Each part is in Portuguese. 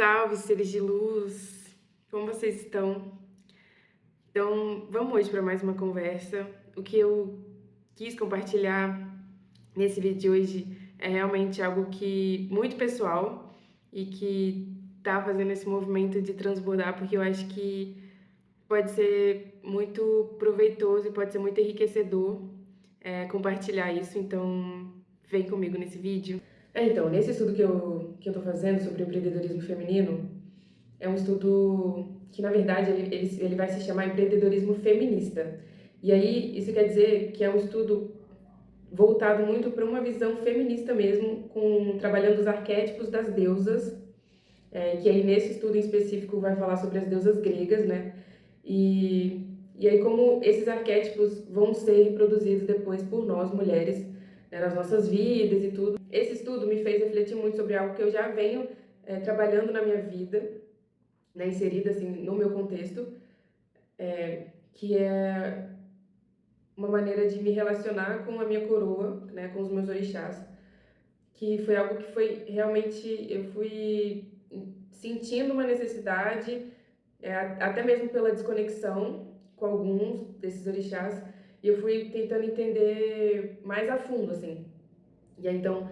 Salve, seres de luz! Como vocês estão? Então, vamos hoje para mais uma conversa. O que eu quis compartilhar nesse vídeo de hoje é realmente algo que muito pessoal e que tá fazendo esse movimento de transbordar, porque eu acho que pode ser muito proveitoso e pode ser muito enriquecedor compartilhar isso. Então, vem comigo nesse vídeo. Então, nesse estudo que eu tô fazendo sobre o empreendedorismo feminino, é um estudo que, na verdade, ele vai se chamar empreendedorismo feminista. E aí, isso quer dizer que é um estudo voltado muito para uma visão feminista mesmo, trabalhando os arquétipos das deusas, que aí nesse estudo em específico vai falar sobre as deusas gregas, né? E aí como esses arquétipos vão ser reproduzidos depois por nós, mulheres, né, nas nossas vidas e tudo. Esse estudo me fez refletir muito sobre algo que eu já venho trabalhando na minha vida, né, inserida assim no meu contexto, que é uma maneira de me relacionar com a minha coroa, né, com os meus orixás, que foi algo que foi realmente eu fui sentindo uma necessidade, até mesmo pela desconexão com alguns desses orixás, e eu fui tentando entender mais a fundo, assim. E aí, então,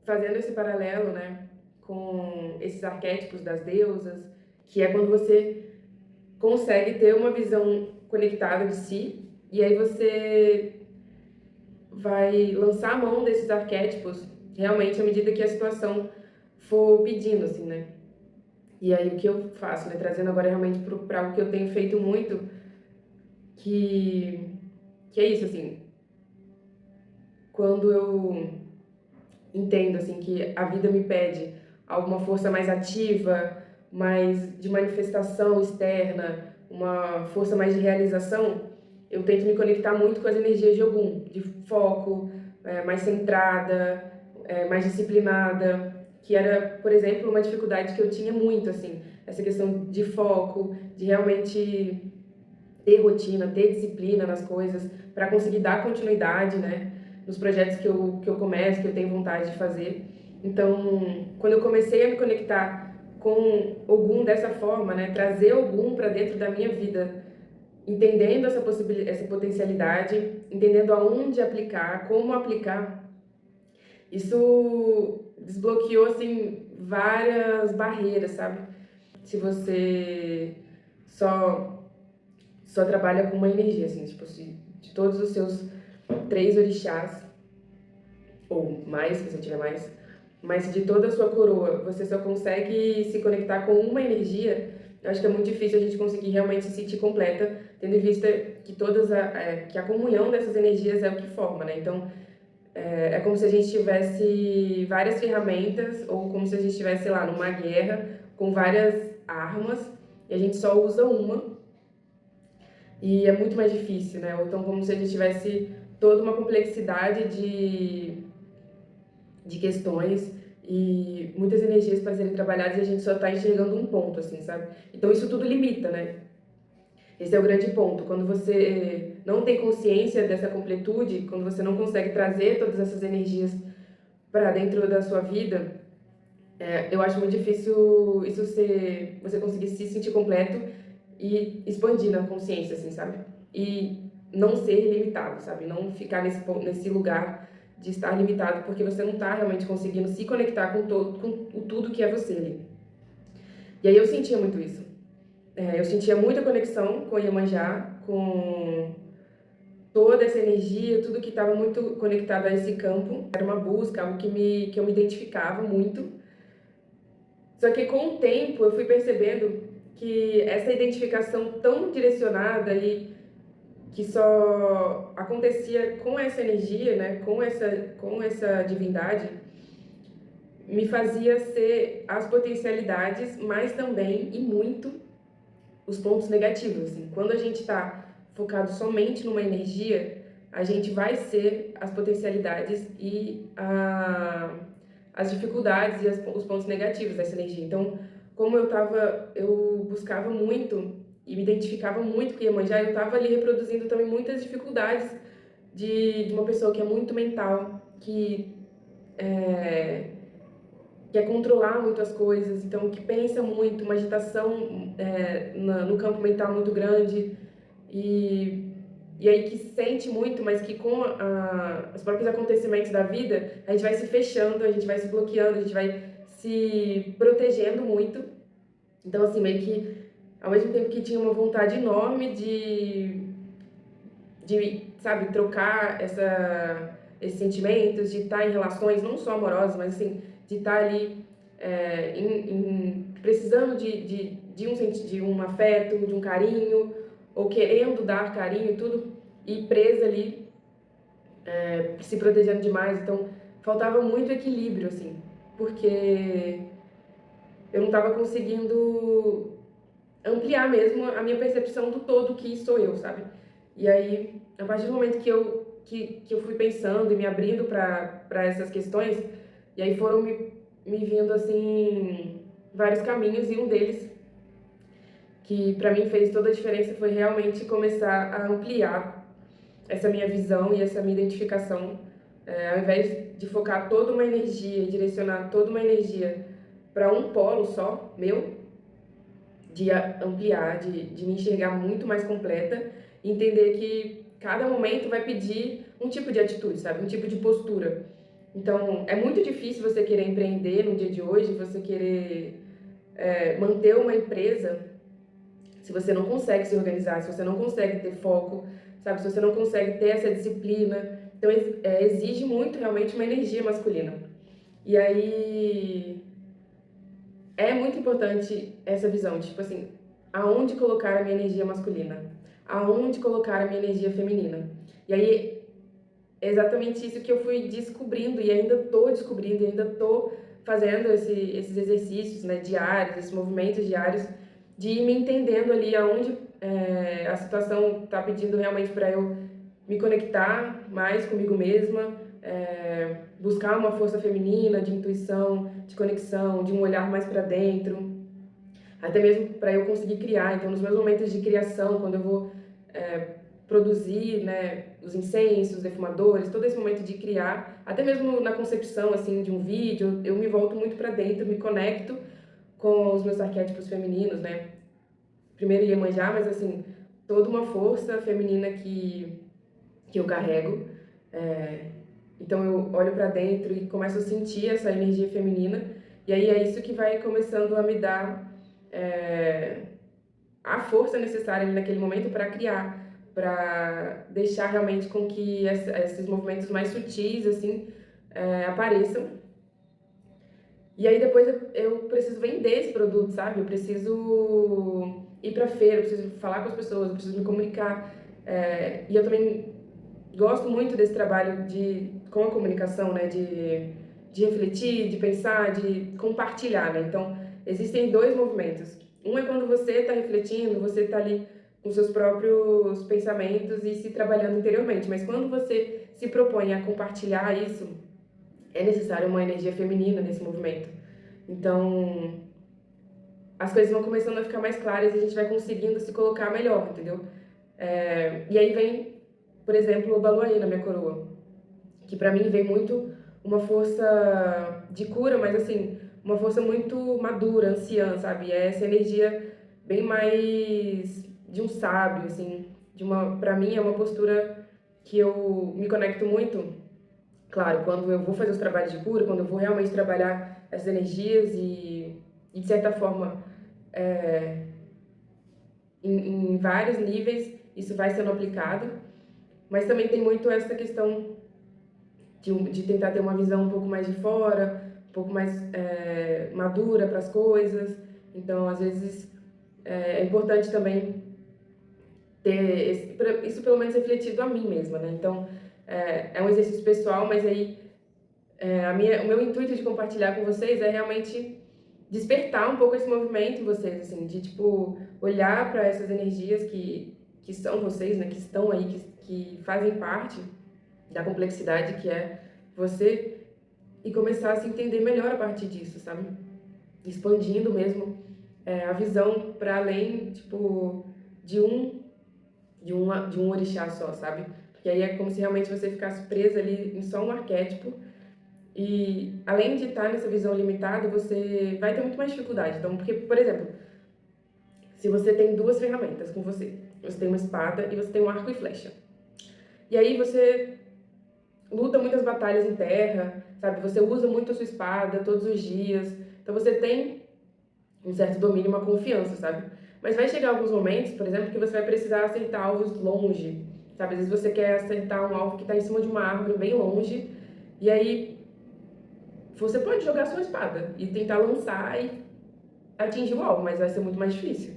fazendo esse paralelo, né, com esses arquétipos das deusas, que é quando você consegue ter uma visão conectada de si, e aí você vai lançar a mão desses arquétipos realmente à medida que a situação for pedindo, assim, né? E aí o que eu faço, né? Trazendo agora realmente para algo que eu tenho feito muito, que, que é isso, assim, quando eu entendo, assim, que a vida me pede alguma força mais ativa, mais de manifestação externa, uma força mais de realização, eu tento me conectar muito com as energias de Ogum, de foco, mais centrada, mais disciplinada, que era, por exemplo, uma dificuldade que eu tinha muito, assim, essa questão de foco, de realmente ter rotina, ter disciplina nas coisas, para conseguir dar continuidade, né, nos projetos que eu começo, que eu tenho vontade de fazer. Então, quando eu comecei a me conectar com Ogum dessa forma, né, trazer Ogum para dentro da minha vida, entendendo essa potencialidade, entendendo aonde aplicar, como aplicar, isso desbloqueou, assim, várias barreiras, sabe? Se você só, só trabalha com uma energia, assim, tipo, se de todos os seus 3 orixás, ou mais, se você tiver mais, mas se de toda a sua coroa você só consegue se conectar com uma energia, eu acho que é muito difícil a gente conseguir realmente se sentir completa, tendo em vista que que a comunhão dessas energias é o que forma, né? Então, é como se a gente tivesse várias ferramentas, ou como se a gente estivesse, sei lá, numa guerra com várias armas, e a gente só usa uma, e é muito mais difícil, né? Ou então como se a gente tivesse toda uma complexidade de questões e muitas energias para serem trabalhadas e a gente só está enxergando um ponto, assim, sabe? Então isso tudo limita, né? Esse é o grande ponto. Quando você não tem consciência dessa completude, quando você não consegue trazer todas essas energias para dentro da sua vida, eu acho muito difícil você conseguir se sentir completo e expandir na consciência, assim, sabe? E não ser limitado, sabe? Não ficar nesse lugar de estar limitado porque você não está realmente conseguindo se conectar com o tudo que é você ali. E aí eu sentia muito isso. Eu sentia muita conexão com Iemanjá, com toda essa energia, tudo que estava muito conectado a esse campo. Era uma busca, algo que eu me identificava muito. Só que com o tempo eu fui percebendo que essa identificação tão direcionada e que só acontecia com essa energia, né, com essa divindade, me fazia ser as potencialidades, mas também e muito os pontos negativos. Assim. Quando a gente está focado somente numa energia, a gente vai ser as potencialidades e as dificuldades e os pontos negativos dessa energia. Então, como eu buscava muito e me identificava muito com Iemanjá, eu estava ali reproduzindo também muitas dificuldades de uma pessoa que é muito mental, que quer controlar muito as coisas, então que pensa muito, uma agitação no campo mental muito grande, e, e aí que sente muito, mas que com os próprios acontecimentos da vida, a gente vai se fechando, a gente vai se bloqueando, a gente vai se protegendo muito. Então, assim, meio que, ao mesmo tempo que tinha uma vontade enorme sabe, trocar esses sentimentos, de estar em relações não só amorosas, mas assim, de estar ali precisando de um afeto, de um carinho, ou querendo dar carinho e tudo, e presa ali, se protegendo demais. Então, faltava muito equilíbrio, assim, porque eu não estava conseguindo ampliar mesmo a minha percepção do todo que sou eu, sabe? E aí, a partir do momento que eu fui pensando e me abrindo para essas questões, e aí foram me vindo, assim, vários caminhos, e um deles, que para mim fez toda a diferença, foi realmente começar a ampliar essa minha visão e essa minha identificação, ao invés de focar toda uma energia e direcionar toda uma energia para um polo só, meu, de ampliar, de me enxergar muito mais completa e entender que cada momento vai pedir um tipo de atitude, sabe? Um tipo de postura. Então, é muito difícil você querer empreender no dia de hoje, você querer manter uma empresa, se você não consegue se organizar, se você não consegue ter foco, sabe? Se você não consegue ter essa disciplina. Então, exige muito realmente uma energia masculina. E aí, é muito importante essa visão, tipo assim, aonde colocar a minha energia masculina? Aonde colocar a minha energia feminina? E aí, é exatamente isso que eu fui descobrindo, e ainda tô descobrindo, e ainda tô fazendo esses exercícios, né, diários, esses movimentos diários, de ir me entendendo ali aonde a situação tá pedindo realmente para eu me conectar mais comigo mesma, buscar uma força feminina de intuição, de conexão, de um olhar mais para dentro, até mesmo para eu conseguir criar. Então, nos meus momentos de criação, quando eu vou produzir, né, os incensos, os defumadores, todo esse momento de criar, até mesmo na concepção assim de um vídeo, eu me volto muito para dentro, me conecto com os meus arquétipos femininos, né? Primeiro Iemanjá, mas assim, toda uma força feminina que eu carrego. Então eu olho para dentro e começo a sentir essa energia feminina, e aí é isso que vai começando a me dar a força necessária ali naquele momento para criar, para deixar realmente com que esses movimentos mais sutis assim apareçam. E aí depois eu preciso vender esse produto, sabe? Eu preciso ir para feira, eu preciso falar com as pessoas, eu preciso me comunicar. E eu também gosto muito desse trabalho com a comunicação, né? De refletir, de pensar, de compartilhar, né? Então, existem dois movimentos. Um é quando você está refletindo, você está ali com seus próprios pensamentos e se trabalhando interiormente. Mas quando você se propõe a compartilhar isso, é necessário uma energia feminina nesse movimento. Então, as coisas vão começando a ficar mais claras e a gente vai conseguindo se colocar melhor, entendeu? E aí vem, por exemplo, o Baluaí na minha coroa, que pra mim vem muito uma força de cura, mas assim, uma força muito madura, anciã, sabe? É essa energia bem mais de um sábio, assim, pra mim é uma postura que eu me conecto muito. Claro, quando eu vou fazer os trabalhos de cura, quando eu vou realmente trabalhar essas energias e de certa forma, em vários níveis, isso vai sendo aplicado, mas também tem muito essa questão de tentar ter uma visão um pouco mais de fora, um pouco mais madura para as coisas. Então, às vezes, é importante também ter isso pelo menos refletido a mim mesma, né? Então, é um exercício pessoal, mas aí o meu intuito de compartilhar com vocês é realmente despertar um pouco esse movimento em vocês, assim, de tipo olhar para essas energias que são vocês, né, que estão aí, que fazem parte da complexidade que é você, e começar a se entender melhor a partir disso, sabe? Expandindo mesmo a visão para além, tipo, de um orixá só, sabe? Porque aí é como se realmente você ficasse presa ali em só um arquétipo E além de estar nessa visão limitada, você vai ter muito mais dificuldade. Então, porque, por exemplo, se você tem duas ferramentas com você, você tem uma espada e você tem um arco e flecha. E aí você luta muitas batalhas em terra, sabe? Você usa muito a sua espada todos os dias. Então você tem um certo domínio, uma confiança, sabe? Mas vai chegar alguns momentos, por exemplo, que você vai precisar acertar alvos longe, sabe? Às vezes você quer acertar um alvo que está em cima de uma árvore bem longe, e aí você pode jogar sua espada e tentar lançar e atingir o alvo, mas vai ser muito mais difícil.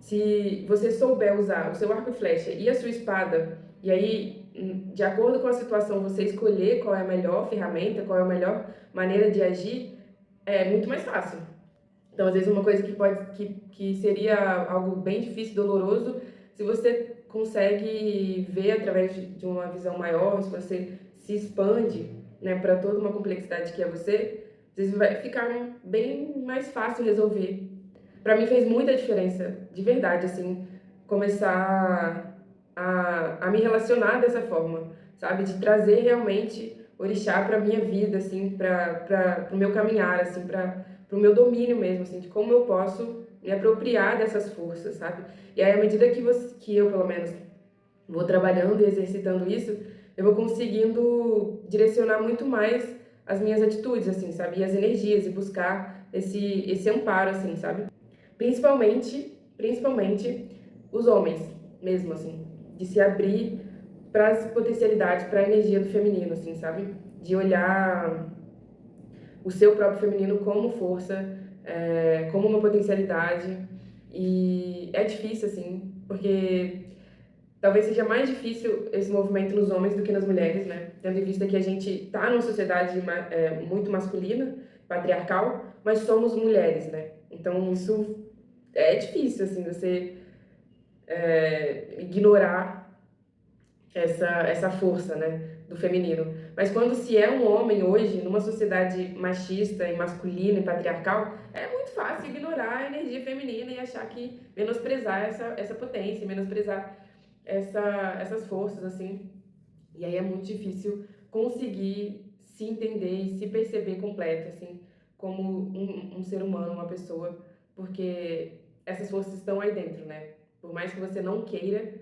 Se você souber usar o seu arco e flecha e a sua espada, e aí, de acordo com a situação, você escolher qual é a melhor ferramenta, qual é a melhor maneira de agir, é muito mais fácil. Então, às vezes, uma coisa que seria algo bem difícil, doloroso, se você consegue ver através de uma visão maior, se você se expande, né, para toda uma complexidade que é você, às vezes vai ficar bem mais fácil resolver. Para mim fez muita diferença, de verdade, assim, começar a me relacionar dessa forma, sabe? De trazer realmente orixá para minha vida, assim, para o meu caminhar, assim, para o meu domínio mesmo, assim, de como eu posso me apropriar dessas forças, sabe? E aí, à medida que eu, pelo menos, vou trabalhando e exercitando isso, eu vou conseguindo direcionar muito mais as minhas atitudes, assim, sabe? E as energias, e buscar esse amparo, assim, sabe? Principalmente os homens, mesmo, assim, de se abrir para as potencialidades, para a energia do feminino, assim, sabe? De olhar o seu próprio feminino como força, como uma potencialidade. E é difícil, assim, porque talvez seja mais difícil esse movimento nos homens do que nas mulheres, né? Tendo em vista que a gente está numa sociedade muito masculina, patriarcal, mas somos mulheres, né? Então isso é difícil, assim, você ignorar essa força, né, do feminino. Mas quando se é um homem hoje, numa sociedade machista e masculina e patriarcal, é muito fácil ignorar a energia feminina e achar que menosprezar essa potência, menosprezar essas forças, assim. E aí é muito difícil conseguir se entender e se perceber completo, assim, como um ser humano, uma pessoa, porque essas forças estão aí dentro, né? Por mais que você não queira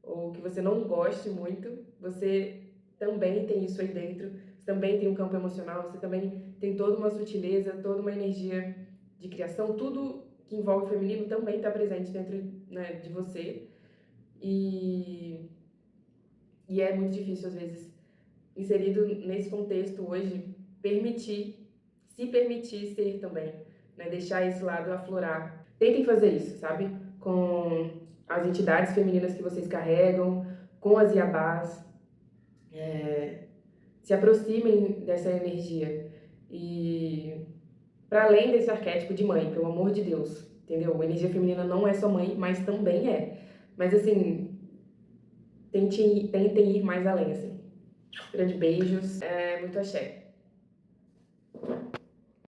ou que você não goste muito, você também tem isso aí dentro, você também tem um campo emocional, você também tem toda uma sutileza, toda uma energia de criação, tudo que envolve o feminino também está presente dentro, né, de você. E, e é muito difícil, às vezes, inserido nesse contexto hoje, se permitir ser também, né? Deixar esse lado aflorar. Tentem fazer isso, sabe? Com as entidades femininas que vocês carregam, com as Iabás, se aproximem dessa energia. E para além desse arquétipo de mãe, pelo amor de Deus, entendeu? A energia feminina não é só mãe, mas também é. Mas assim, tentem ir mais além, assim. Grande beijos, muito axé.